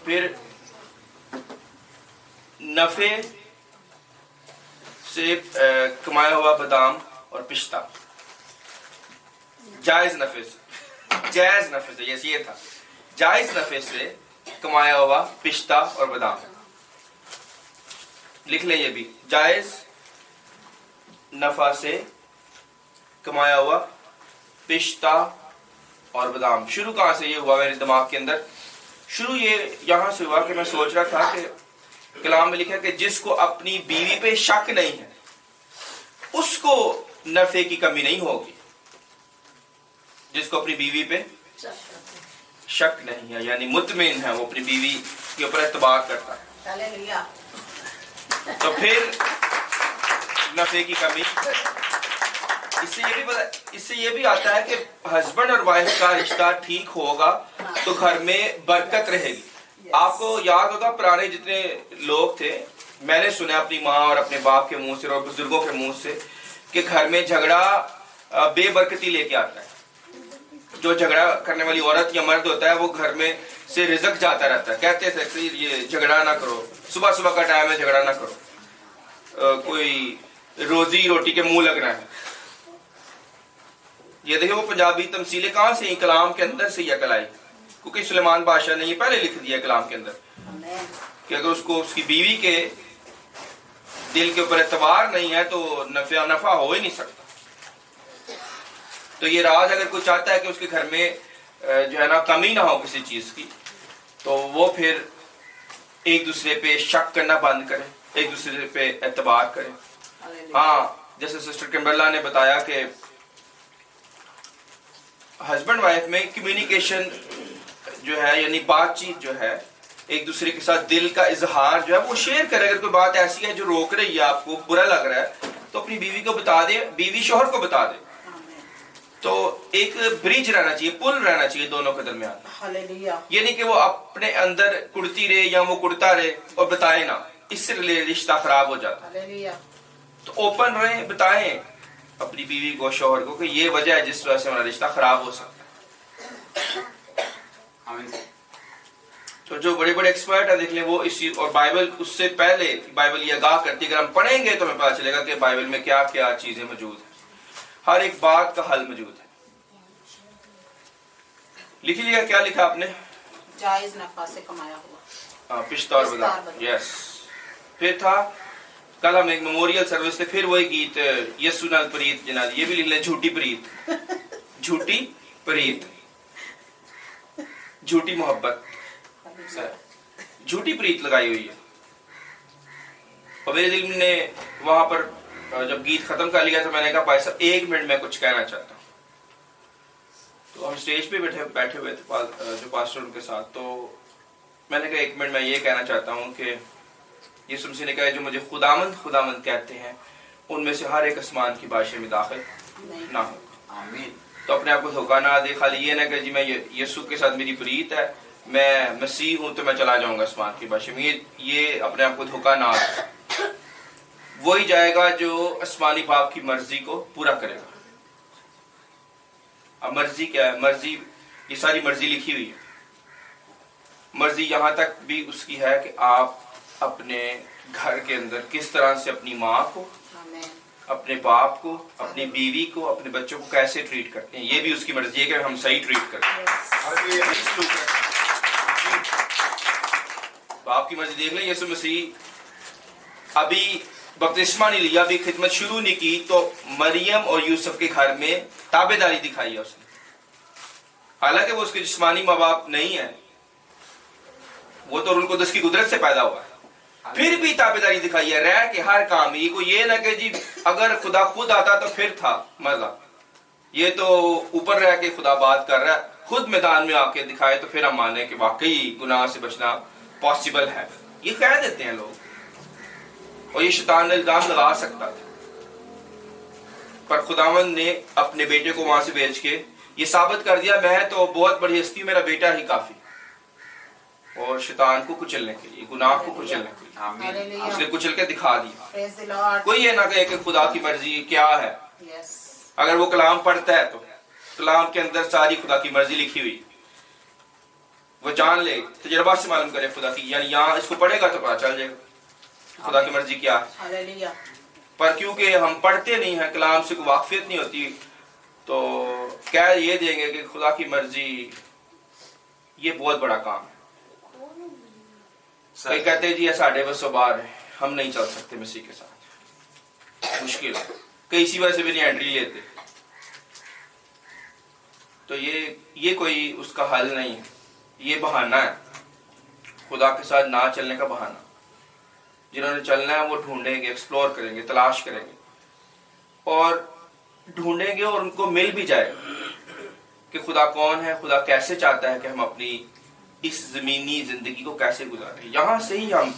پھر نفع سے کمایا ہوا بادام اور پشتہ، جائز نفع سے یس یہ تھا، جائز نفع سے کمایا ہوا پشتہ اور بادام، لکھ لیں یہ بھی، جائز نفع سے کمایا ہوا پشتہ اور بادام۔ شروع کہاں سے یہ ہوا میرے دماغ کے اندر؟ شروع یہ یہاں سے ہوا کہ میں سوچ رہا تھا کہ کلام میں لکھا کہ جس کو اپنی بیوی پہ شک نہیں ہے اس کو نفع کی کمی نہیں ہوگی، جس کو اپنی بیوی پہ شک نہیں ہے یعنی مطمئن ہے، وہ اپنی بیوی کے اوپر اعتبار کرتا ہے، تو پھر نفع کی کمی۔ اس سے یہ بھی آتا ہے کہ ہسبینڈ اور وائف کا رشتہ ٹھیک ہوگا تو گھر میں برکت رہے گی۔ آپ کو یاد ہوگا پرانے جتنے لوگ تھے، میں نے سنا اپنی ماں اور اپنے باپ کے منہ سے اور بزرگوں کے منہ سے کہ گھر میں جھگڑا بے برکتی لے کے آتا ہے۔ جو جھگڑا کرنے والی عورت یا مرد ہوتا ہے وہ گھر میں سے رزق جاتا رہتا ہے۔ کہتے تھے کہ یہ جھگڑا نہ کرو، صبح صبح کا ٹائم ہے جھگڑا نہ کرو، کوئی روزی روٹی کے منہ لگنا ہے۔ یہ دیکھیں وہ پنجابی تمثیلیں کہاں سے ہیں؟ کلام کے اندر سے یہ عقل آئی، کیونکہ سلیمان بادشاہ نے یہ پہلے لکھ دیا کلام کے اندر کہ اگر اس کو اس کی بیوی کے دل کے اوپر اعتبار نہیں ہے تو نفع ہو ہی نہیں سکتا۔ تو یہ راز اگر کوئی چاہتا ہے کہ اس کے گھر میں جو ہے نا کمی نہ ہو کسی چیز کی، تو وہ پھر ایک دوسرے پہ شک کرنا بند کرے، ایک دوسرے پہ اعتبار کرے۔ ہاں جیسے سسٹر کمبرلا نے بتایا کہ ہسبینڈ وائف میں کمیونیکیشن جو ہے یعنی بات چیت جو ہے ایک دوسرے کے ساتھ دل کا اظہار جو ہے وہ شیئر کرے۔ اگر کوئی بات ایسی ہے جو روک رہی ہے، آپ کو برا لگ رہا ہے، تو اپنی بیوی کو بتا دے، بیوی شوہر کو بتا دے، تو ایک برج رہنا چاہیے، پل رہنا چاہیے دونوں کے درمیان۔ یہ نہیں کہ وہ اپنے اندر کڑتی رہے یا وہ کڑتا رہے اور بتائے نہ، اس سے رشتہ خراب ہو جاتا ہے۔ تو اوپن رہیں، بتائیں اپنی بیوی کو، شوہر کو کہ یہ وجہ ہے جس وجہ سے ہمارا رشتہ خراب ہو سکتا ہے۔ تو جو بڑے بڑے ایکسپرٹ ہیں دیکھ لیں وہ اسی، اور بائبل اس سے پہلے بائبل یہ آگاہ کرتی ہے، اگر ہم پڑھیں گے تو ہمیں پتہ چلے گا کہ بائبل میں کیا کیا چیزیں موجود ہیں، ہر ایک بات کا حل موجود ہے۔ لکھ لیا کیا لکھا آپ نے؟ جائز نفع سے کمایا ہوا پشتہ اور بادام، یس۔ پھر تھا کل ہم ایک میموریل سروس سے پھر وہی گیت یسو نال پریت جناد، یہ بھی لکھ لیں جھوٹی پریت، جھوٹی پریت، جھوٹی محبت، جھوٹی پریت لگائی ہوئی ہے۔ اور میرے دل نے وہاں پر جب گیت ختم کر لیا تو میں نے کہا بھائی صاحب 1 منٹ میں کچھ کہنا چاہتا ہوں۔ تو ہم اسٹیج پہ بیٹھے ہوئے تھے جو پاسٹر ان کے ساتھ، تو میں نے کہا 1 منٹ میں یہ کہنا چاہتا ہوں کہ یسوع مسیح نے کہا جو مجھے خداوند خداوند کہتے ہیں ان میں سے ہر ایک آسمان کی بادشاہی میں داخل نہ ہو۔ آمین۔ تو اپنے آپ کو دھوکہ نہ دے، خالی یہ نہ کہ جی میں یسوع کے ساتھ میری پریت ہے، میں مسیح ہوں تو میں چلا جاؤں گا آسمان کی بادشاہی میں، یہ اپنے آپ کو دھوکہ نہ دے۔ وہی جائے گا جو آسمانی باپ کی مرضی کو پورا کرے گا۔ اب مرضی کیا ہے؟ مرضی، یہ ساری مرضی لکھی ہوئی ہے۔ مرضی یہاں تک بھی اس کی ہے کہ آپ اپنے گھر کے اندر کس طرح سے اپنی ماں کو، اپنے باپ کو، اپنی بیوی کو، اپنے بچوں کو کیسے ٹریٹ کرتے ہیں، یہ بھی اس کی مرضی ہے کہ ہم صحیح ٹریٹ کرتے ہیں۔ باپ کی مرضی دیکھ لیں، یسوع مسیح ابھی بپتسمہ نہیں لیا، ابھی خدمت شروع نہیں کی تو مریم اور یوسف کے گھر میں تابع داری دکھائی ہے اس نے، حالانکہ وہ اس کے جسمانی ماں باپ نہیں ہے، وہ تو روح القدس کی قدرت سے پیدا ہوا ہے، پھر بھی تابع داری دکھائی ہے، رہ کے ہر کام۔ یہ کو یہ نہ کہ جی اگر خدا خود آتا تو پھر تھا مزہ، یہ تو اوپر رہ کے خدا بات کر رہا ہے، خود میدان میں آ کے دکھائے تو پھر ہم مانیں کہ واقعی گناہ سے بچنا پاسبل ہے۔ یہ کہہ دیتے ہیں لوگ، اور یہ شیطان نے الزام لگا سکتا تھا، پر خداوند نے اپنے بیٹے کو وہاں سے بھیج کے یہ ثابت کر دیا میں تو بہت بڑی ہستی، میرا بیٹا ہی کافی، اور شیطان کو کچلنے کے لیے، گناہ کو کچلنے کے لیے اس نے کچل کے دکھا دیا۔ کوئی یہ نہ کہے کہ خدا کی مرضی کیا ہے، اگر وہ کلام پڑھتا ہے تو کلام کے اندر ساری خدا کی مرضی لکھی ہوئی۔ وہ جان لے, تجربات سے معلوم کرے خدا کی, یعنی یہاں اس کو پڑھے گا تو پتا چل جائے گا خدا کی مرضی کیا ہے. ہالیلویا. پر کیونکہ ہم پڑھتے نہیں ہیں, کلام سے کوئی واقفیت نہیں ہوتی, تو کہہ یہ دیں گے کہ خدا کی مرضی یہ بہت بڑا کام ہے. کوئی کہتے ہیں جی یہ ساڑھے بس بار ہے, ہم نہیں چل سکتے مسیح کے ساتھ, مشکل ہے, کئی اسی وجہ سے بھی نہیں انٹری لیتے. تو یہ کوئی اس کا حل نہیں ہے, یہ بہانہ ہے, خدا کے ساتھ نہ چلنے کا بہانہ. جنہوں نے چلنا ہے وہ ڈھونڈیں گے, ایکسپلور کریں گے, تلاش کریں گے, اور ڈھونڈیں گے اور ان کو مل بھی جائے کہ خدا کون ہے, خدا کیسے چاہتا ہے کہ ہم اپنی اس زمینی زندگی کو کیسے گزاریں. یہاں سے ہی ہم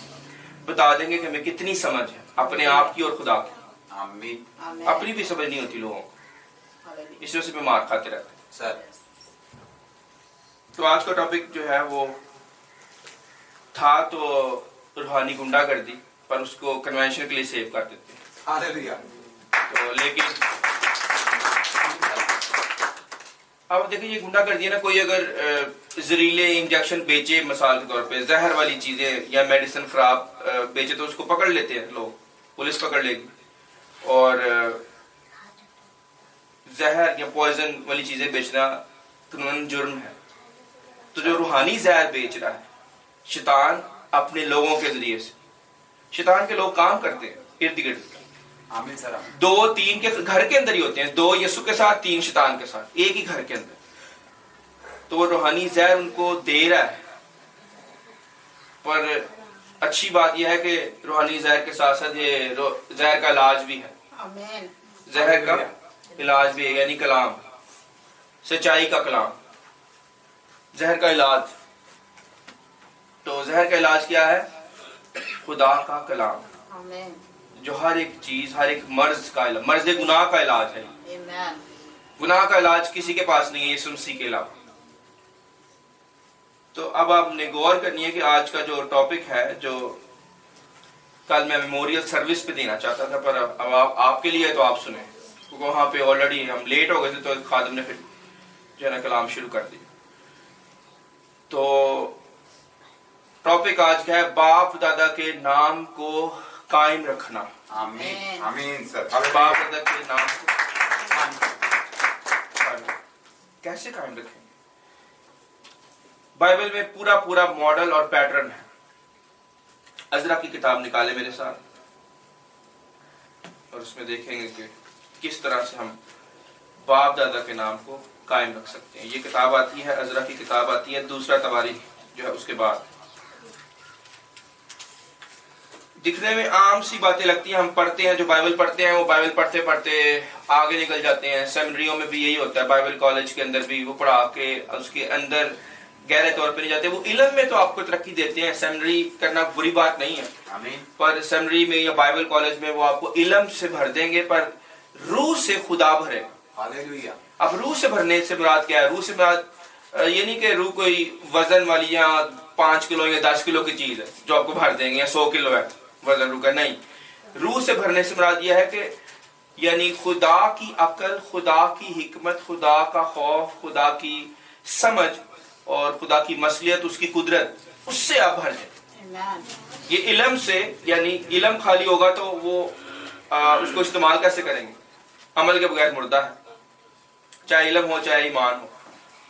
بتا دیں گے کہ ہمیں کتنی سمجھ ہے اپنے آپ کی اور خدا کی. آمین. اپنی بھی سمجھ نہیں ہوتی لوگوں کو, اس وجہ سے بیمار کھاتے رہتے ہیں. سر تو آج کا ٹاپک جو ہے وہ تھا تو روحانی گنڈا گردی, پر اس کو کنونشن کے لیے سیو کر دیتے ہیں. ہاللویا. تو لیکن اب دیکھیں یہ گنڈا گردی ہے نا, کوئی اگر زہریلے انجیکشن بیچے, مثال کے طور پہ زہر والی چیزیں یا میڈیسن خراب بیچے, تو اس کو پکڑ لیتے ہیں لوگ, پولیس پکڑ لے گی. اور زہر یا پوائزن والی چیزیں بیچنا قانون جرم ہے. تو جو روحانی زہر بیچ رہا ہے شیطان اپنے لوگوں کے ذریعے سے, شیطان کے لوگ کام کرتے ہیں ارد گرد, آمین سر. 2-3 کے گھر کے اندر ہی ہوتے ہیں, 2 یسوع کے ساتھ, 3 شیطان کے ساتھ, ایک ہی گھر کے اندر. تو وہ روحانی زہر ان کو دے رہا ہے. پر اچھی بات یہ ہے کہ روحانی زہر کے ساتھ ساتھ یہ زہر کا علاج بھی ہے. آمین. زہر کا علاج بھی ہے, یعنی کلام, سچائی کا کلام, زہر کا علاج. تو زہر کا علاج کیا ہے؟ خدا کا کلام, آمین. جو ہر ایک چیز, ہر ایک مرض کا علاج, مرض گناہ کا علاج ہے. آمین. گناہ کا علاج کسی کے پاس نہیں ہے یسوع مسیح کے علاوہ. تو اب آپ نے غور کرنی ہے کہ آج کا جو ٹاپک ہے, جو کل میں میموریل سروس پہ دینا چاہتا تھا, پر اب آپ کے لیے تو آپ سنیں, کیونکہ وہاں پہ آلریڈی ہم لیٹ ہو گئے تھے, تو خادم نے پھر جو ہے نا کلام شروع کر دیا. تو ٹاپک آج کا ہے باپ دادا کے نام کو قائم رکھنا. آمین. آمین سر. باپ دادا کے نام کو کیسے قائم رکھیں؟ بائبل میں پورا ماڈل اور پیٹرن ہے. عزرا کی کتاب نکالے میرے ساتھ, اور اس میں دیکھیں گے کہ کس طرح سے ہم باپ دادا کے نام کو قائم رکھ سکتے ہیں. یہ کتاب آتی ہے, عزرا کی کتاب آتی ہے, دوسرا تواریخ جو ہے اس کے بعد. دکھنے میں عام سی باتیں لگتی ہیں, ہم پڑھتے ہیں, جو بائبل پڑھتے ہیں وہ بائبل پڑھتے پڑھتے آگے نکل جاتے ہیں. سیمنریوں میں بھی یہی ہوتا ہے, بائبل کالج کے اندر بھی وہ پڑھا کے اس کے اندر گہرے طور پہ نہیں جاتے. وہ علم میں تو آپ کو ترقی دیتے ہیں, سیمنری کرنا بری بات نہیں ہے, آمین. پر سیمنری میں یا بائبل کالج میں وہ آپ کو علم سے بھر دیں گے, پر روح سے خدا بھرے. ہاللویا. اب روح سے بھرنے سے مراد کیا ہے؟ روح سے مراد یہ نہیں کہ روح کوئی وزن والی یا 5 کلو یا 10 کلو کی چیز ہے جو آپ کو بھر دیں گے, یا 100 کلو ہے وزن روح کا, نہیں. روح سے بھرنے سے مراد یہ ہے کہ یعنی خدا کی عقل, خدا کی حکمت, خدا کا خوف, خدا کی سمجھ اور خدا کی مصلحت, اس کی قدرت, اس سے آپ بھر جائیں. آمین. یہ علم سے, یعنی علم خالی ہوگا تو وہ اس کو استعمال کیسے کریں گے؟ عمل کے بغیر مردہ ہے, چاہے علم ہو چاہے ایمان ہو.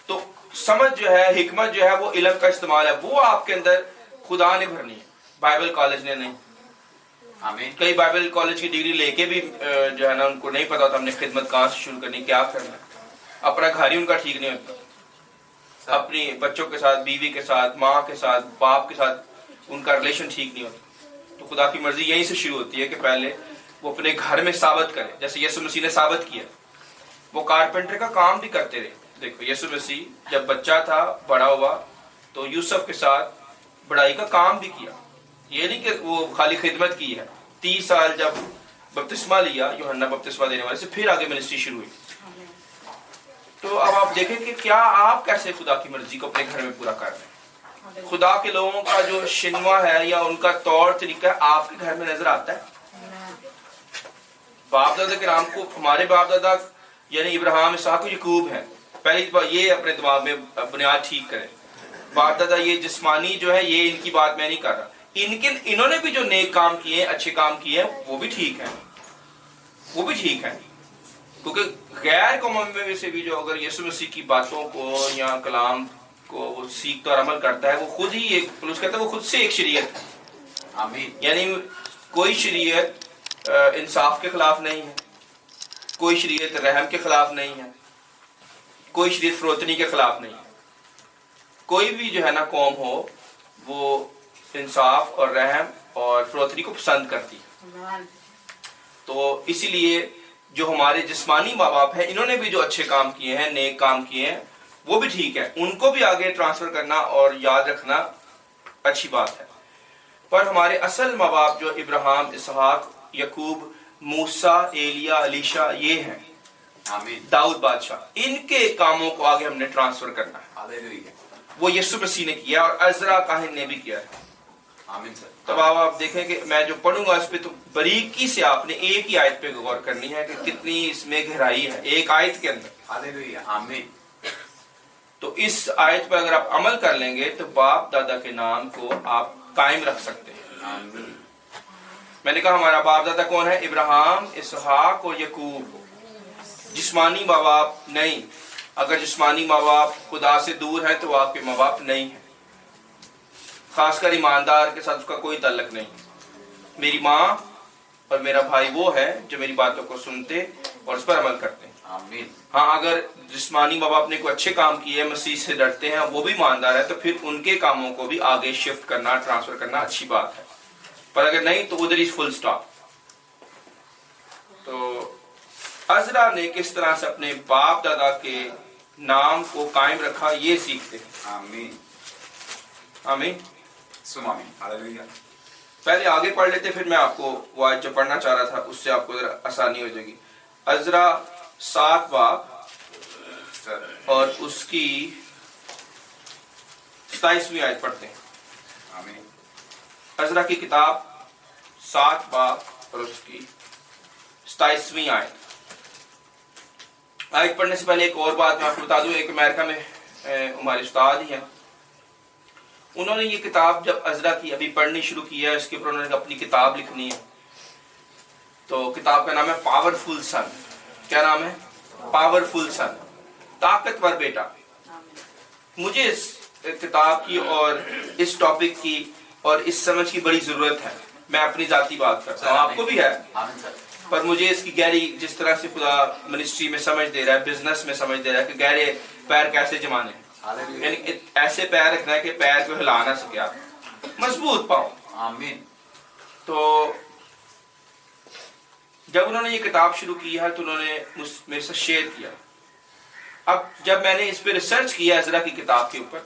تو سمجھ جو ہے, حکمت جو ہے, وہ علم کا استعمال ہے, وہ آپ کے اندر خدا نے بھرنی ہے, بائبل کالج نے نہیں. آمین. کئی بائبل کالج کی ڈگری لے کے بھی جو ہے نا ان کو نہیں پتا ہوتا ہم نے خدمت کہاں سے شروع کرنی, کیا کرنا ہے. اپنا گھر ہی ان کا ٹھیک نہیں ہوتا, اپنی بچوں کے ساتھ, بیوی کے ساتھ, ماں کے ساتھ, باپ کے ساتھ ان کا ریلیشن ٹھیک نہیں ہوتا. تو خدا کی مرضی یہیں سے شروع ہوتی ہے کہ پہلے وہ اپنے گھر میں ثابت کرے, جیسے یسوع مسیح نے ثابت کیا. وہ کارپینٹر کا کام بھی کرتے رہے. دیکھو یسوع مسیح جب بچہ تھا, بڑا ہوا, تو یوسف کے ساتھ بڑائی کا کام بھی کیا. یہ نہیں کہ وہ خالی خدمت کی ہے. 30 سال جب بپتسمہ لیا یوحنا بپتسمہ دینے والے سے, پھر آگے منسٹری شروع ہوئی. تو اب آپ دیکھیں کہ کیا آپ کیسے خدا کی مرضی کو اپنے گھر میں پورا کر رہے ہیں. خدا کے لوگوں کا جو شنوا ہے یا ان کا طور طریقہ ہے آپ کے گھر میں نظر آتا ہے. باپ دادا کے نام کو, ہمارے باپ دادا یعنی ابراہیم, اسحاق و یعقوب ہیں. پہلی بات یہ اپنے دماغ میں بنیاد ٹھیک کریں. باپ دادا یہ جسمانی جو ہے یہ ان کی بات میں نہیں کر رہا، انہوں نے بھی جو نیک کام کیے ہیں، اچھے کام کیے ہیں، وہ بھی ٹھیک ہیں، وہ بھی ٹھیک ہیں، کیونکہ غیر قوموں میں سے بھی جو اگر یسوع مسیح کی باتوں کو یا کلام کو وہ سیکھتا اور عمل کرتا ہے، وہ خود ہی ایک پلوس کہتا ہے وہ خود سے ایک شریعت ہے. آمین. یعنی کوئی شریعت انصاف کے خلاف نہیں ہے، کوئی شریعت رحم کے خلاف نہیں ہے، کوئی شریعت فروتنی کے خلاف نہیں ہے. کوئی بھی جو ہے نا قوم ہو وہ انصاف اور رحم اور فروتنی کو پسند کرتی ہے. تو اسی لیے جو ہمارے جسمانی ماں باپ ہیں انہوں نے بھی جو اچھے کام کیے ہیں، نیک کام کیے ہیں، وہ بھی ٹھیک ہے، ان کو بھی آگے ٹرانسفر کرنا اور یاد رکھنا اچھی بات ہے. پر ہمارے اصل ماں باپ جو ابراہیم، اسحاق، یعقوب، موسیٰ، ایلیا، الیشا یہ ہیں، آمین. داؤد بادشاہ، ان کے کاموں کو آگے ہم نے ٹرانسفر کرنا ہے. ہاللویہ. وہ یسوع مسیح نے کیا اور عزرا کاہن نے بھی کیا ہے. آمین سر. تب آپ دیکھیں کہ میں جو پڑھوں گا اس پہ تو باریکی سے آپ نے ایک ہی آیت پہ غور کرنی ہے کہ کتنی اس میں گہرائی ہے ایک آیت کے اندر. ہاللویہ. آمین. تو اس آیت پہ اگر آپ عمل کر لیں گے تو باپ دادا کے نام کو آپ قائم رکھ سکتے ہیں. آمین. میں نے کہا ہمارا باپ دادا کون ہے؟ ابراہیم، اسحاق اور یعقوب. جسمانی ماں باپ نہیں. اگر جسمانی ماں باپ خدا سے دور ہیں تو وہ آپ کے ماں باپ نہیں ہیں، خاص کر ایماندار کے ساتھ اس کا کوئی تعلق نہیں. میری ماں اور میرا بھائی وہ ہے جو میری باتوں کو سنتے اور اس پر عمل کرتے ہیں. آمین. ہاں اگر جسمانی ماں باپ نے کوئی اچھے کام کیے، مسیح سے ڈرتے ہیں، وہ بھی ایماندار ہے، تو پھر ان کے کاموں کو بھی آگے شفٹ کرنا، ٹرانسفر کرنا اچھی بات ہے. پر اگر نہیں تو ادھر ہی فل سٹاپ. تو عزرا نے کس طرح سے اپنے باپ دادا کے نام کو قائم رکھا یہ سیکھتے ہیں. آمین. آمین. سم آمین. ہاللویہ. پہلے آگے پڑھ لیتے پھر میں آپ کو وہ آیت جو پڑھنا چاہ رہا تھا اس سے آپ کو ذرا آسانی ہو جائے گی. عزرا 7 باب سر. اور اس کی 27ویں آیت پڑھتے ہیں. آمین. عزرا کی کتاب 7 باب اور اس کی 27ویں آیت. آیت پڑھنے سے پہلے ایک اور بات میں آپ کو بتا دوں. ایک امریکہ میں ہمارے استاد ہی ہیں، انہوں نے یہ کتاب جب عزرا کی ابھی پڑھنی شروع کی ہے، اس کے اوپر انہوں نے اپنی کتاب لکھنی ہے. تو کتاب کا نام ہے پاورفل سن. کیا نام ہے؟ پاورفل سن، طاقتور بیٹا. مجھے اس کتاب کی اور اس ٹاپک کی اور اس سمجھ کی بڑی ضرورت ہے. میں اپنی ذاتی بات کرتا ہوں، آپ کو بھی ہے، آمین سر. پر مجھے اس کی گہری جس طرح سے خدا منسٹری میں سمجھ دے رہا ہے، بزنس میں سمجھ دے رہا ہے کہ گہرے پیر کیسے جمانے ہیں. ہاللویہ. یعنی ایسے پیر رکھنا ہے کہ پیر کو ہلا نہ سکے آپ، مضبوط پاؤں. آمین. تو جب انہوں نے یہ کتاب شروع کی ہے تو انہوں نے میرے ساتھ شیئر کیا. اب جب میں نے اس پہ ریسرچ کیا عزرا کی کتاب کے اوپر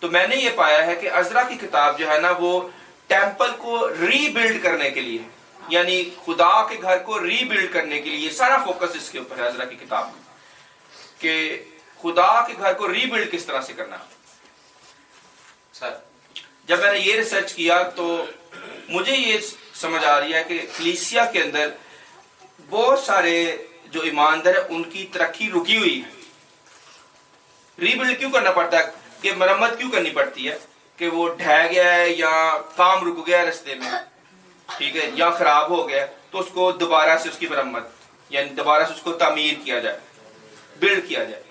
تو میں نے یہ پایا ہے کہ عزرا کی کتاب جو ہے نا وہ ٹیمپل کو ری بلڈ کرنے کے لیے، یعنی خدا کے گھر کو ری بلڈ کرنے کے لیے سارا فوکس اس کے اوپر ہے عزرا کی کتاب میں، کہ خدا کے گھر کو ری بلڈ کس طرح سے کرنا. سر. جب میں نے یہ ریسرچ کیا تو مجھے یہ سمجھ آ رہی ہے کہ کلیسیا کے اندر بہت سارے جو ایماندار ہیں ان کی ترقی رکی ہوئی ہے. ری بلڈ کیوں کرنا پڑتا ہے، کہ مرمت کیوں کرنی پڑتی ہے، کہ وہ ڈھہ گیا ہے یا کام رک گیا رستے میں، ٹھیک ہے، یا خراب ہو گیا تو اس کو دوبارہ سے اس کی مرمت یعنی دوبارہ سے اس کو تعمیر کیا جائے، بلڈ کیا جائے.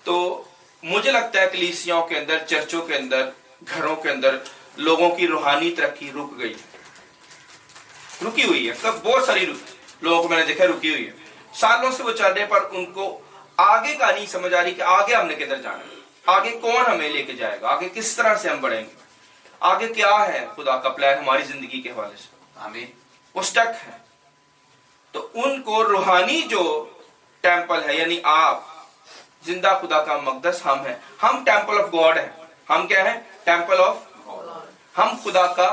تو مجھے لگتا ہے کلیسیاؤں کے اندر، چرچوں کے اندر، گھروں کے اندر لوگوں کی روحانی ترقی رک گئی، رکی ہوئی ہے. بہت ساری لوگوں کو میں نے دیکھا رکی ہوئی ہے، سالوں سے وہ چل رہے پر ان کو آگے کا نہیں سمجھ آ رہی کہ آگے ہم نے کدھر جانا ہے، آگے کون ہمیں لے کے جائے گا، آگے کس طرح سے ہم بڑھیں گے، آگے کیا ہے خدا کا پلان ہماری زندگی کے حوالے سے. آمین. وہ سٹک ہے. تو ان کو روحانی جو ٹیمپل ہے، یعنی آپ زندہ خدا کا مقدس ہم ہیں، ہم ٹیمپل آف گاڈ ہیں. ہم کیا ہیں؟ ٹیمپل آف، ہم خدا کا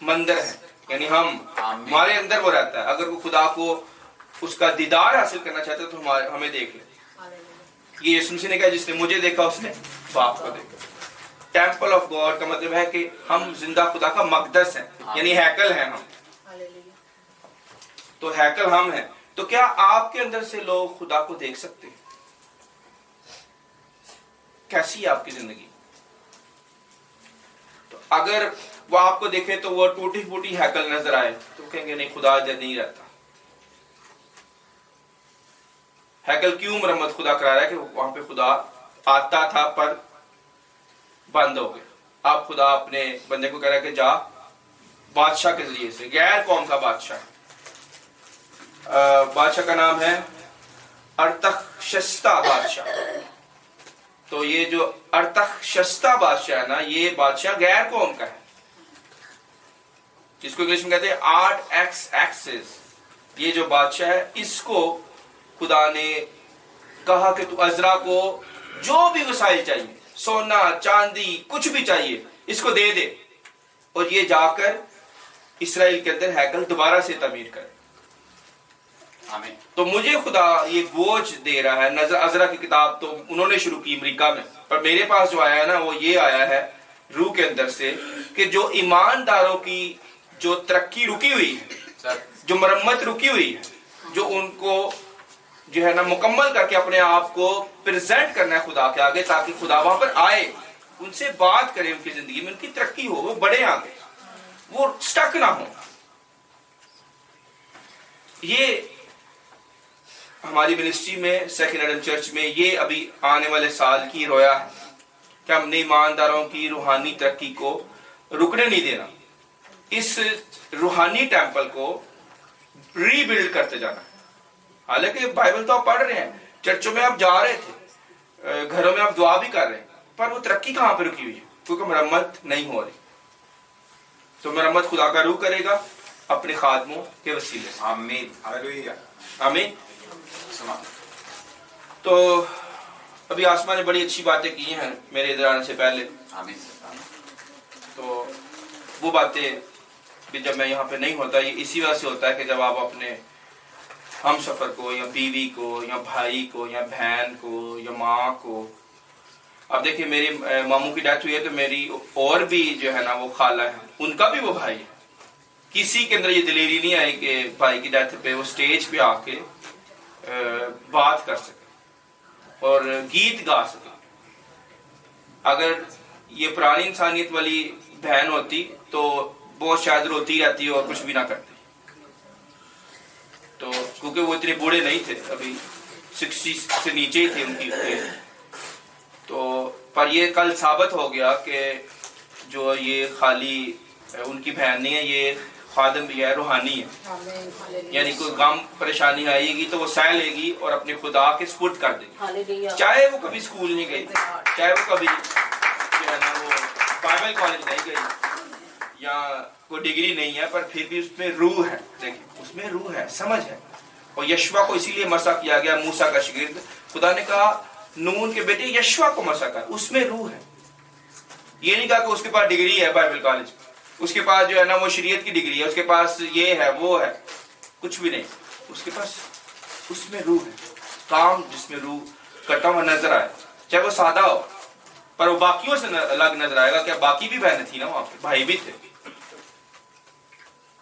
مندر ہے، یعنی ہمارے اندر وہ رہتا ہے. اگر وہ خدا کو اس کا دیدار حاصل کرنا چاہتا ہے تو ہمیں دیکھ لے. یہ یسوع مسیح نے کہا جس نے مجھے دیکھا اس نے باپ کو دیکھا. ٹیمپل آف گاڈ کا مطلب ہے کہ ہم زندہ خدا کا مقدس ہیں، یعنی ہیکل ہیں ہم. تو ہیکل ہم ہیں. تو کیا آپ کے اندر سے لوگ خدا کو دیکھ سکتے ہیں؟ کیسی ہے آپ کی زندگی؟ اگر وہ آپ کو دیکھے تو وہ ٹوٹی پھوٹی ہیکل نظر آئے تو کہیں گے نہیں خدا ادھر نہیں رہتا. ہیکل کیوں مرمت خدا کرا رہا ہے کہ وہاں پہ خدا آتا تھا پر بند ہو گیا. اب خدا اپنے بندے کو کہہ رہا ہے کہ جا بادشاہ کے ذریعے سے, غیر قوم کا بادشاہ, بادشاہ کا نام ہے ارتخشستہ بادشاہ. تو یہ جو ارتخشستہ بادشاہ ہے نا, یہ بادشاہ غیر قوم کا ہے, جس کو انگلش میں کہتے ہیں 8 ایکسز. یہ جو بادشاہ ہے اس کو خدا نے کہا کہ تو عزرا کو جو بھی وسائل چاہیے, سونا چاندی کچھ بھی چاہیے, اس کو دے دے, اور یہ جا کر اسرائیل کے اندر ہیکل دوبارہ سے تعمیر کرے. آمین. تو مجھے خدا یہ بوجھ دے رہا ہے. نظر عزرا کی کتاب تو انہوں نے شروع کی امریکہ میں, پر میرے پاس جو آیا ہے نا وہ یہ آیا ہے روح کے اندر سے کہ جو ایمانداروں کی جو ترقی رکی ہوئی ہے, جو مرمت رکی ہوئی ہے, جو ان کو جو ہے نا مکمل کر کے اپنے آپ کو پریزنٹ کرنا ہے خدا کے آگے, تاکہ خدا وہاں پر آئے, ان سے بات کرے, ان کی زندگی میں ان کی ترقی ہو, وہ بڑھے آگے, وہ سٹک نہ ہو. یہ ہماری منسٹری میں سیکنڈ ایڈم چرچ میں یہ ابھی آنے والے سال کی رویا ہے کہ ہم نے ایمانداروں کی روحانی ترقی کو رکنے نہیں دینا. اس روحانی ٹیمپل کو ری بلڈ کرتے جانا. حالانکہ بائبل تو آپ پڑھ رہے ہیں, چرچوں میں آپ جا رہے تھے, گھروں میں آپ دعا بھی کر رہے ہیں, پر وہ ترقی کہاں پہ رکی ہوئی ہے؟ کیونکہ مرمت نہیں ہو رہی. تو مرمت خدا کا روح کرے گا اپنے خادموں کے وسیلے سے. آمین. ہاللویہ. آمین. سما. تو ابھی آسما نے بڑی اچھی باتیں کی ہیں میرے ادھر آنے سے پہلے. آمین. تو وہ باتیں کہ جب میں یہاں پہ نہیں ہوتا, یہ اسی وجہ سے ہوتا ہے کہ جب آپ اپنے ہم سفر کو یا بیوی کو یا بھائی کو یا بہن کو یا ماں کو, اب دیکھیں میری ماموں کی ڈیتھ ہوئی ہے تو میری اور بھی جو ہے نا وہ خالہ ہے, ان کا بھی وہ بھائی ہے. کسی کے اندر یہ دلیری نہیں آئی کہ بھائی کی ڈیتھ پہ وہ سٹیج پہ آ کے بات کر سکے اور گیت گا سکے. اگر یہ پرانی انسانیت والی بہن ہوتی تو بہت شاید روتی رہتی اور کچھ بھی نہ کرتی. تو کیونکہ وہ اتنے بوڑھے نہیں تھے, ابھی 60 سے نیچے ہی تھے ان کی ایج. تو پر یہ کل ثابت ہو گیا کہ جو یہ خالی ان کی بہن نہیں ہے, یہ خادم بھی ہے, روحانی ہے. یعنی کوئی غم پریشانی آئے گی تو وہ سہ لے گی اور اپنے خدا کے سپرد کر دے گی. چاہے وہ کبھی اسکول نہیں گئی, چاہے وہ کبھی جو ہے نا وہ بائبل کالج نہیں گئی یا کوئی ڈگری نہیں ہے, پر پھر بھی اس میں روح ہے. دیکھیں اس میں روح ہے, سمجھ ہے. اور یشوا کو اسی لیے مسح کیا گیا, موسیٰ کا شاگرد. خدا نے کہا نون کے بیٹے یشوا کو مسح کر, اس میں روح ہے. یہ نہیں کہا کہ اس کے پاس ڈگری ہے بائبل کالج, اس کے پاس جو ہے نا وہ شریعت کی ڈگری ہے, اس کے پاس یہ ہے وہ ہے, کچھ بھی نہیں. اس کے پاس اس میں روح ہے. کام جس میں روح کرتا ہوا نظر آئے, چاہے وہ سادہ ہو, پر وہ باقیوں سے الگ نظر آئے گا. کیا باقی بھی بہنیں تھی نا وہاں پہ, بھائی بھی تھے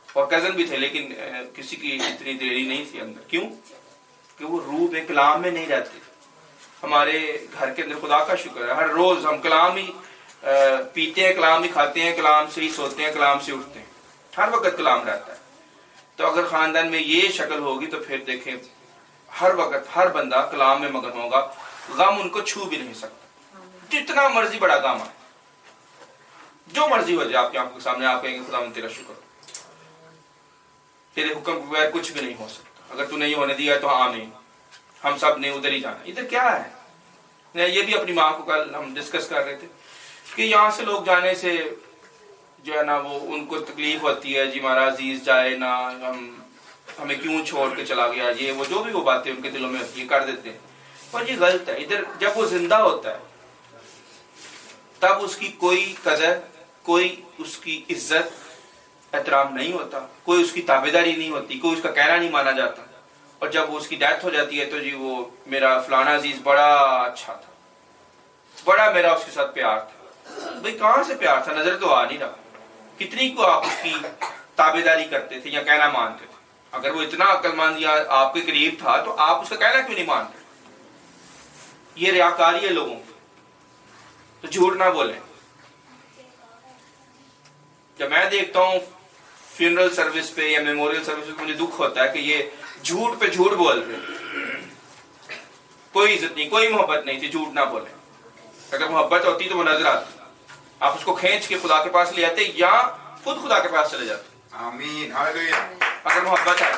اور کزن بھی تھے, لیکن کسی کی اتنی دیری نہیں تھی اندر. کیوں؟ کہ وہ روح میں کلام میں نہیں رہتے. ہمارے گھر کے اندر خدا کا شکر ہے ہر روز ہم کلام ہی پیتے ہیں, کلام ہی کھاتے ہیں, کلام سے ہی سوتے ہیں, کلام سے اٹھتے ہیں, ہر وقت کلام رہتا ہے. تو اگر خاندان میں یہ شکل ہوگی تو پھر دیکھیں ہر وقت ہر بندہ کلام میں مگن ہوگا, غم ان کو چھو بھی نہیں سکتا. جتنا مرضی بڑا غم ہے, جو مرضی ہو جائے آپ کی آنکھوں کے سامنے, آپ کہیں گے خدا من تیرا شکر, تیرے حکم کے بغیر کچھ بھی نہیں ہو سکتا. اگر تو نہیں ہونے دیا تو آمین, ہم سب نے ادھر ہی جانا. ادھر کیا ہے؟ یہ بھی اپنی ماں کو کل ہم ڈسکس کر رہے تھے کہ یہاں سے لوگ جانے سے جو ہے نا وہ ان کو تکلیف ہوتی ہے, جی ہمارا عزیز جائے نا, ہمیں کیوں چھوڑ کے چلا گیا, یہ وہ جو بھی وہ باتیں ان کے دلوں میں ہوتی ہیں کر دیتے ہیں. اور یہ غلط ہے. ادھر جب وہ زندہ ہوتا ہے تب اس کی کوئی قدر, کوئی اس کی عزت احترام نہیں ہوتا, کوئی اس کی تابعداری نہیں ہوتی, کوئی اس کا کہنا نہیں مانا جاتا. اور جب اس کی ڈیتھ ہو جاتی ہے تو جی وہ میرا فلانا عزیز بڑا اچھا تھا, بڑا میرا اس کے ساتھ پیار تھا. بھئی کہاں سے پیار تھا, نظر تو آ نہیں رہا. کتنی کو آپ اس کی تابعداری کرتے تھے یا کہنا مانتے تھے. اگر وہ اتنا عقل مند یا آپ کے قریب تھا تو آپ اس کا کہنا کیوں نہیں مانتے. یہ ریاکاری ہے لوگوں کی, تو جھوٹ نہ بولیں. جب میں دیکھتا ہوں فیونرل سروس پہ یا میموریل سروس پہ مجھے دکھ ہوتا ہے کہ یہ جھوٹ پہ جھوٹ بول رہے ہیں. کوئی عزت نہیں, کوئی محبت نہیں تھی, جھوٹ نہ بولے. اگر محبت ہوتی تو وہ نظر آتی, آپ اس کو کھینچ کے خدا کے پاس لے آتے یا خود خدا کے پاس چلے جاتے. آمین ہاللویا اگر محبت ہے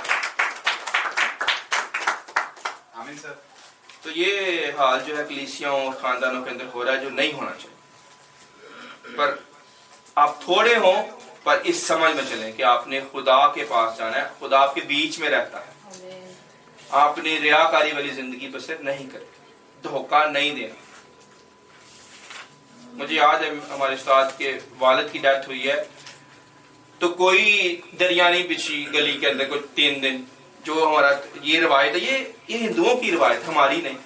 آمین سر. تو یہ حال جو ہے کلیسیاں اور خاندانوں کے اندر ہو رہا ہے جو نہیں ہونا چاہیے. پر آپ تھوڑے ہوں پر اس سمجھ میں چلیں کہ آپ نے خدا کے پاس جانا ہے, خدا آپ کے بیچ میں رہتا ہے. آپ نے ریاکاری والی زندگی بسر نہیں کرے, دھوکہ نہیں دینا. مجھے یاد ہے ہمارے استاد کے والد کی ڈیتھ ہوئی ہے تو کوئی دریا نہیں بچھی گلی کے اندر, کوئی 3 دن. جو ہمارا یہ روایت ہے یہ ہندوؤں کی روایت, ہماری نہیں,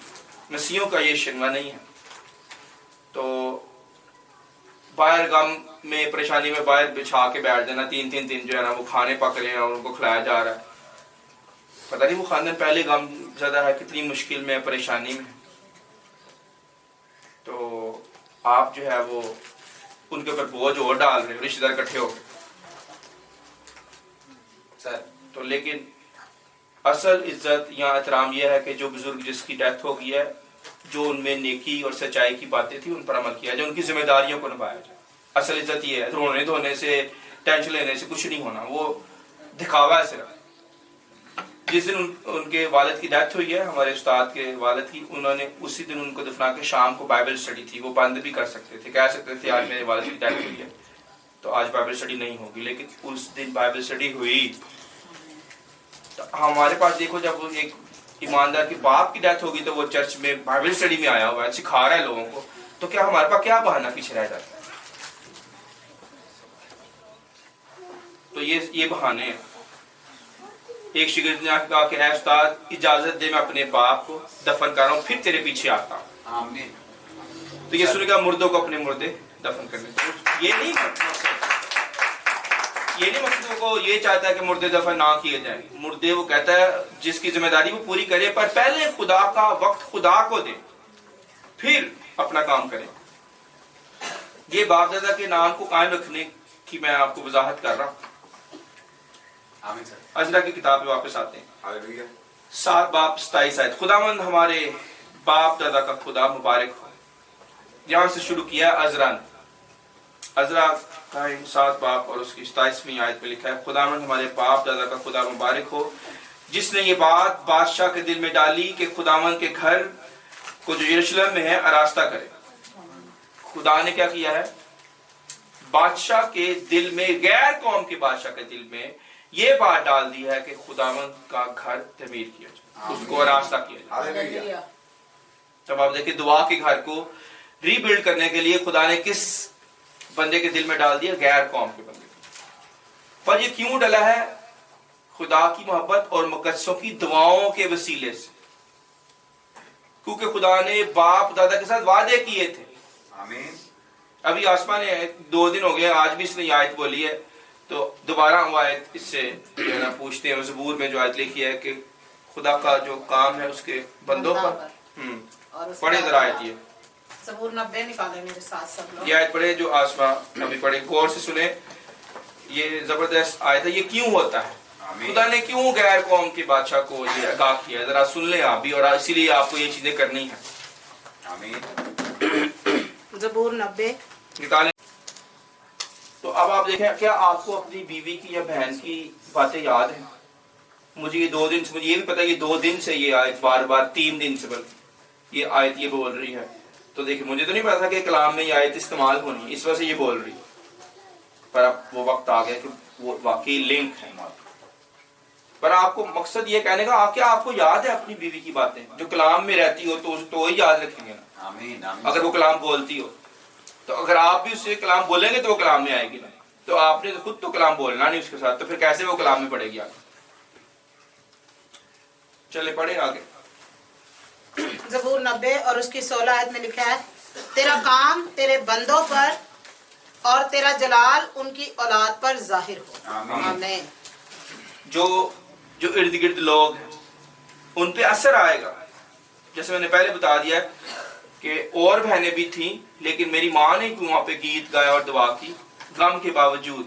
مسیحیوں کا یہ شنوا نہیں ہے. تو باہر غم میں پریشانی میں باہر بچھا کے بیٹھ دینا, 3 دن جو ہے نا وہ کھانے پک رہے ہیں اور ان کو کھلایا جا رہا ہے. پتہ نہیں وہ خاندان پہلے غم زیادہ ہے, کتنی مشکل میں, پریشانی میں. تو آپ جو ہے وہ ان کے اوپر بوجھ اور ڈال رہے ہیں, رشتے دار اکٹھے ہو گئے سر. تو لیکن اصل عزت یا احترام یہ ہے کہ جو بزرگ جس کی ڈیتھ ہو گئی ہے, جو ان میں نیکی اور سچائی کی باتیں تھیں ان پر عمل کیا جائے, ان کی ذمہ داریوں کو نبھایا جائے. اصل عزت یہ ہے, رونے دھونے سے, ٹینشن لینے سے کچھ نہیں ہونا, وہ دکھاوا ہے صرف. جس دن ان کے والد کی ڈیتھ ہوئی ہے, ہمارے استاد کے والد کی, انہوں نے اسی دن ان کو دفنا کے شام کو بائبل اسٹڈی تھی, وہ بند بھی کر سکتے تھے, کہہ سکتے تھے آج میرے والد کی ڈیتھ ہوئی ہے تو آج بائبل اسٹڈی نہیں ہوگی, لیکن اس دن بائبل اسٹڈی ہوئی. تو ہمارے پاس دیکھو جب ایک ایماندار کے باپ کی ڈیتھ ہوگی تو وہ چرچ میں بائبل اسٹڈی میں آیا ہوا ہے, سکھا رہا ہے لوگوں کو, تو کیا ہمارے پاس کیا بہانہ پیچھے رہ جاتا ہے؟ تو یہ بہانے ہیں. ایک شاگرد نے کہا کہ اے استاد اجازت دے میں اپنے باپ کو دفن کر رہا ہوں, پھر تیرے پیچھے آتا ہوں. آمین. تو یہ سنے گا مردوں کو اپنے مردے دفن کرنے. تو یہ نہیں مقصد کو یہ چاہتا ہے کہ مردے دفن نہ کیے جائیں. مردے وہ کہتا ہے جس کی ذمہ داری وہ پوری کرے, پر پہلے خدا کا وقت خدا کو دے, پھر اپنا کام کرے. یہ باپ دادا کے نام کو قائم رکھنے کی میں آپ کو وضاحت کر رہا ہوں. آمین سر. عزرا کی کتاب پہ واپس آتے ہیں, ہاللویا 7 باب 27 آیت. خداوند ہمارے باپ دادا کا خدا مبارک ہو. یہاں سے شروع کیا عزرا نے. عزرا کا 7 باب اور اس کی 27ویں آیت میں لکھا ہے خداوند ہمارے باپ دادا کا خدا مبارک ہو, جس نے یہ بات بادشاہ کے دل میں ڈالی کہ خداوند کے گھر کو جو یروشلم میں ہے آراستہ کرے. خدا نے کیا کیا ہے؟ بادشاہ کے دل میں, غیر قوم کے بادشاہ کے دل میں یہ بات ڈال دی ہے کہ خداوند کا گھر تعمیر کیا جائے, اس کو آراستہ کیا جائے. ہاللویا. جب آپ دیکھیں دعا کے گھر کو ری بلڈ کرنے کے لیے خدا نے کس بندے کے دل میں ڈال دیا؟ غیر قوم کے بندے. پر یہ کیوں ڈلا ہے؟ خدا کی محبت اور مقدسوں کی دعاؤں کے وسیلے سے, کیونکہ خدا نے باپ دادا کے ساتھ وعدے کیے تھے. آمین. ابھی آسمان نے 2 دن ہو گئے, آج بھی اس نے یہ آیت بولی ہے, تو دوبارہ ہم آیت اس سے جو ہے نا پوچھتے ہیں. زبور میں جو آیت لکھی ہے کہ خدا کا جو کام ہے اس کے بندوں پر. پڑھے ذرا آیت یہ زبور 90 نکالے میرے ساتھ سب لوگ. یہ آیت پڑھے جو آسمان ابھی پڑھے, غور سے سنیں, یہ زبردست آیت ہے. یہ کیوں ہوتا ہے؟ خدا نے کیوں غیر قوم کے بادشاہ کو یہ آگاہ کیا؟ ذرا سن لیں آپ بھی, اور اسی لیے آپ کو یہ چیزیں کرنی ہیں. آمین. زبور 90 نکالیں. تو اب آپ دیکھیں, کیا آپ کو اپنی بیوی کی یا بہن کی باتیں یاد ہیں؟ مجھے یہ 2 دن سے, مجھے یہ بھی پتا یہ 2 دن سے یہ آیت بار بار 3 دن سے بلکہ یہ آیت یہ بول رہی ہے. تو دیکھیں مجھے تو نہیں پتا تھا کہ کلام میں یہ آیت استعمال ہونی, اس وجہ سے یہ بول رہی ہے. پر اب وہ وقت آ گیا کہ وہ واقعی لنک ہے ہمارا. پر آپ کو مقصد یہ کہنے کا, کیا آپ کو یاد ہے اپنی بیوی کی باتیں جو کلام میں رہتی ہو تو ہی یاد رکھیں گے نا. آمین. اگر وہ کلام بولتی ہو تو اگر آپ بھی اس سے کلام بولیں گے تو وہ کلام میں آئے گی نا. تو آپ نے خود تو کلام بولنا نہیں اس کے ساتھ, تو پھر کیسے وہ کلام میں پڑے گی آگے؟ چلے پڑھیں آگے. زبور 90 اور اس کی 16 آیت میں لکھا ہے تیرا کام تیرے بندوں پر اور تیرا جلال ان کی اولاد پر ظاہر ہو. آمین. جو ارد گرد لوگ ہیں ان پہ اثر آئے گا. جیسے میں نے پہلے بتا دیا کہ اور بہنیں بھی تھیں لیکن میری ماں نے وہاں پہ گیت گایا اور دعا کی غم کے باوجود.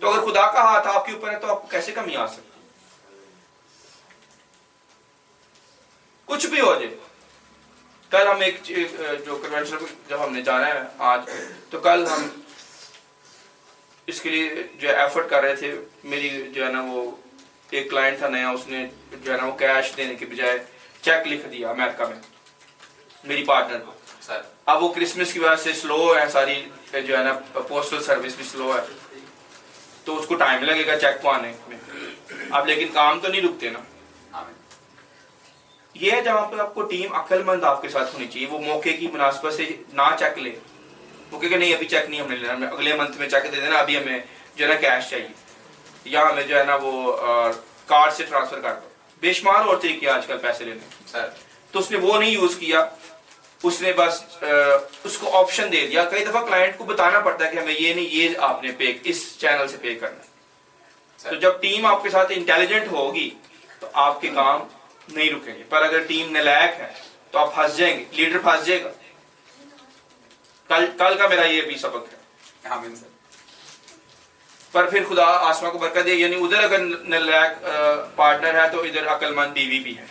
تو اگر خدا کا ہاتھ آپ کے اوپر ہے تو آپ کو کیسے کمی آ سکتی؟ کچھ بھی ہو جائے. کل ہم ایک جو کنونشن جب ہم نے جانا ہے آج، تو کل ہم اس کے لیے جو ایفرٹ کر رہے تھے. میری جو ہے نا وہ ایک کلائنٹ تھا نیا، اس نے جو ہے نا وہ کیش دینے کے بجائے چیک لکھ دیا امریکہ میں میری پارٹنر کو. اب وہ کرسمس کی وجہ سے سلو ہے ساری جو ہے نا پوسٹل سروس بھی سلو ہے، تو اس کو ٹائم لگے گا چیک کو آنے میں. اب لیکن کام تو نہیں رکتے نا. یہ ہے جہاں پہ آپ کو ٹیم عقل مند آپ کے ساتھ ہونی چاہیے. وہ موقع کی مناسبت سے نہ چیک لے، وہ کہ نہیں ابھی چیک نہیں ہم نے لینا، اگلے منتھ میں چیک دے دینا، ابھی ہمیں جو ہے نا کیش چاہیے، یا ہمیں جو ہے نا وہ کارڈ سے ٹرانسفر کر دو. بے شمار اور طریقے آج کل پیسے لینے. تو اس نے وہ نہیں یوز کیا، اس نے بس اس کو آپشن دے دیا. کئی دفعہ کلائنٹ کو بتانا پڑتا ہے کہ ہمیں یہ نہیں، یہ آپ نے پے اس چینل سے پے کرنا ہے. تو جب ٹیم آپ کے ساتھ انٹیلیجنٹ ہوگی تو آپ کے کام نہیں رکیں گے. پر اگر ٹیم نالائق ہے تو آپ پھنس جائیں گے، لیڈر پھنس جائے گا. کل کا میرا یہ بھی سبق ہے. آمین سر. پر پھر خدا آسما کو برکت دے، یعنی ادھر اگر نالائق پارٹنر ہے تو ادھر عقل مند بیوی بھی ہے.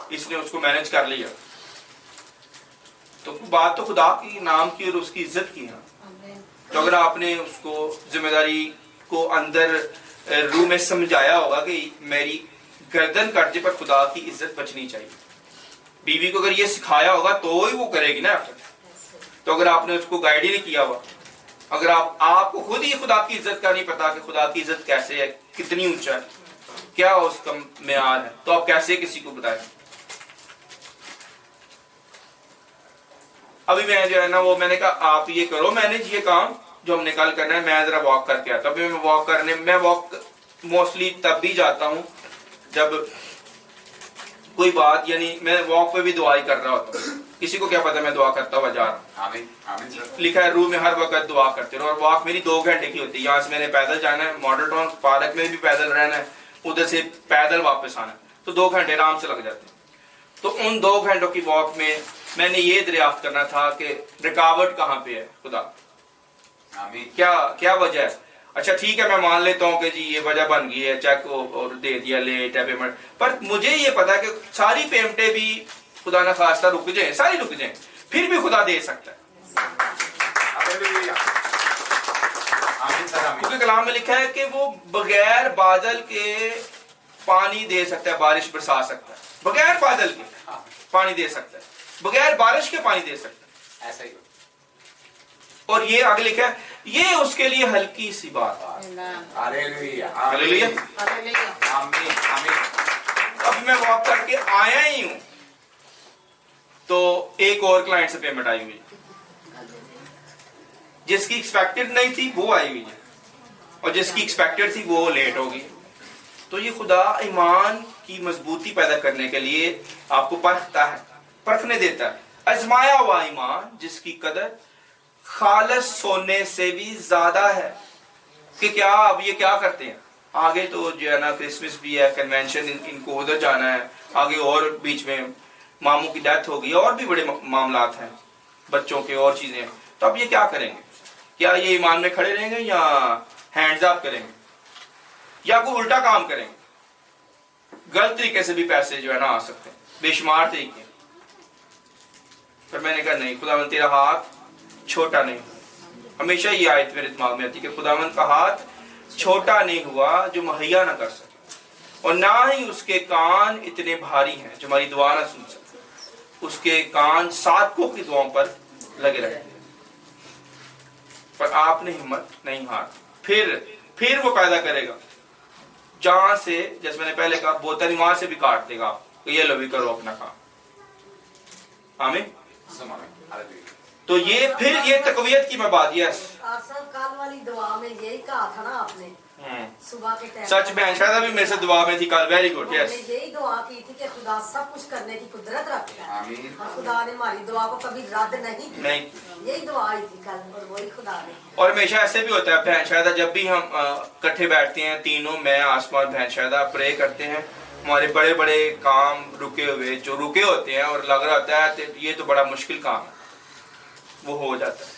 اس نے اس کو مینج کر لیا. تو بات تو خدا کی نام کی اور اس کی عزت کی ہے. تو اگر آپ نے اس کو ذمہ داری کو اندر روح میں سمجھایا ہوگا کہ میری گردن کٹنے پر خدا کی عزت بچنی چاہیے. بیوی کو اگر یہ سکھایا ہوگا تو ہی وہ کرے گی نا. تو اگر آپ نے اس کو گائیڈ ہی نہیں کیا ہوا، اگر آپ کو خود ہی خدا کی عزت کا نہیں پتا کہ خدا کی عزت کیسے ہے، کتنی اونچا ہے، کیا اس کا معیار ہے، تو آپ کیسے کسی کو بتائیں. ابھی میں جو ہے نا وہ میں نے کہا آپ یہ کرو مینج یہ کام جو ہم نے کل کرنا ہے. میں ذرا واک کر کے آتا. ابھی میں واک کرنے، میں واک موسٹلی تب بھی جاتا ہوں جب کوئی بات، یعنی میں واک پہ بھی دعا ہی کر رہا ہوتا ہوں. کسی کو کیا پتا میں دعا کرتا ہوا جا رہا ہوں. لکھا ہے روح میں ہر وقت دعا کرتے رہو. اور واک میری 2 گھنٹے کی ہوتی ہے. یہاں سے میں نے پیدل جانا ہے، ماڈل ٹاؤن پارک میں بھی پیدل رہنا ہے، ادھر سے پیدل واپس آنا ہے، تو 2 گھنٹے آرام سے لگ جاتے ہیں. تو ان 2 گھنٹوں کی واک میں نے یہ دریافت کرنا تھا کہ رکاوٹ کہاں پہ ہے. خدا کیا وجہ ہے. اچھا ٹھیک ہے میں مان لیتا ہوں کہ جی یہ وجہ بن گئی ہے، چیک اور دے دیا، لیٹ ہے پیمنٹ. پر مجھے یہ پتا ہے کہ ساری پیمنٹیں بھی خدا نہ خواستہ رک جائیں، ساری رک جائیں، پھر بھی خدا دے سکتا ہے. کیونکہ کلام میں لکھا ہے کہ وہ بغیر بادل کے پانی دے سکتا ہے، بارش برسا سکتا ہے. بغیر بادل کے پانی دے سکتا ہے، بغیر بارش کے پانی دے سکتا ہے. ایسا ہی. اور یہ آگے لکھا ہے یہ اس کے لیے ہلکی سی بات. اب میں واک کر کے آیا ہی ہوں تو ایک اور کلائنٹ سے پیمنٹ آئی ہوئی جس کی ایکسپیکٹڈ نہیں تھی وہ آئی ہوئی ہے، اور جس کی ایکسپیکٹڈ تھی وہ لیٹ ہوگی. تو یہ خدا ایمان کی مضبوطی پیدا کرنے کے لیے آپ کو پرکھتا ہے، پرکھنے دیتا ہے. آزمایا ہوا ایمان جس کی قدر خالص سونے سے بھی زیادہ ہے. کہ کیا اب یہ کیا کرتے ہیں آگے تو جو ہے نا کرسمس بھی ہے، کنونشن ان کو ادھر جانا ہے، آگے اور بیچ میں ماموں کی ڈیتھ ہو گئی، اور بھی بڑے معاملات ہیں بچوں کے اور چیزیں. تو اب یہ کیا کریں گے؟ کیا یہ ایمان میں کھڑے رہیں گے یا ہینڈز اپ کریں گے یا کوئی الٹا کام کریں گے؟ غلط طریقے سے بھی پیسے جو ہے نا آ سکتے ہیں، بے شمار طریقے. پر میں نے کہا نہیں، خداوند تیرا ہاتھ چھوٹا نہیں. ہمیشہ یہ آیت میرے دماغ میں آتی کہ خداوند کا ہاتھ چھوٹا نہیں ہوا جو مہیا نہ کر سکے، اور نہ ہی اس کے کان اتنے بھاری ہیں جو ہماری دعا نہ سن سکے. اس کے کان صادقوں کی دعاؤں پر لگے رہتے ہیں. پر آپ نے ہمت نہیں ہار. پھر وہ پیدا کرے گا جہاں سے، جیسے میں نے پہلے کہا، بوتل وہاں سے بھی کاٹ دے گا آپ کہ یہ لو بھی کرو اپنا کام. آمین. تو یہ پھر یہ تقویت کی میں بات. یس کل والی دعا میں یہی کہا تھا نا آپ نے صبح کے ٹائم. سچ بہن شاید بھی میرے سے دعا میں تھی کل. Very good. یس یہی دعا کی تھی کہ خدا سب کچھ کرنے کی قدرت رکھتا ہے، اور خدا نے ہماری دعا کو کبھی رد نہیں. یہی دعا آئی تھی کل، اور وہی خدا نے. اور ہمیشہ ایسے بھی ہوتا ہے بہن شاید جب بھی ہم اکٹھے بیٹھتے ہیں تینوں، میں، آسمان، بہن شاید پرے کرتے ہیں، ہمارے بڑے بڑے کام رکے ہوئے جو رکے ہوتے ہیں اور لگ رہا ہوتا ہے یہ تو بڑا مشکل کام ہے، وہ ہو جاتا ہے.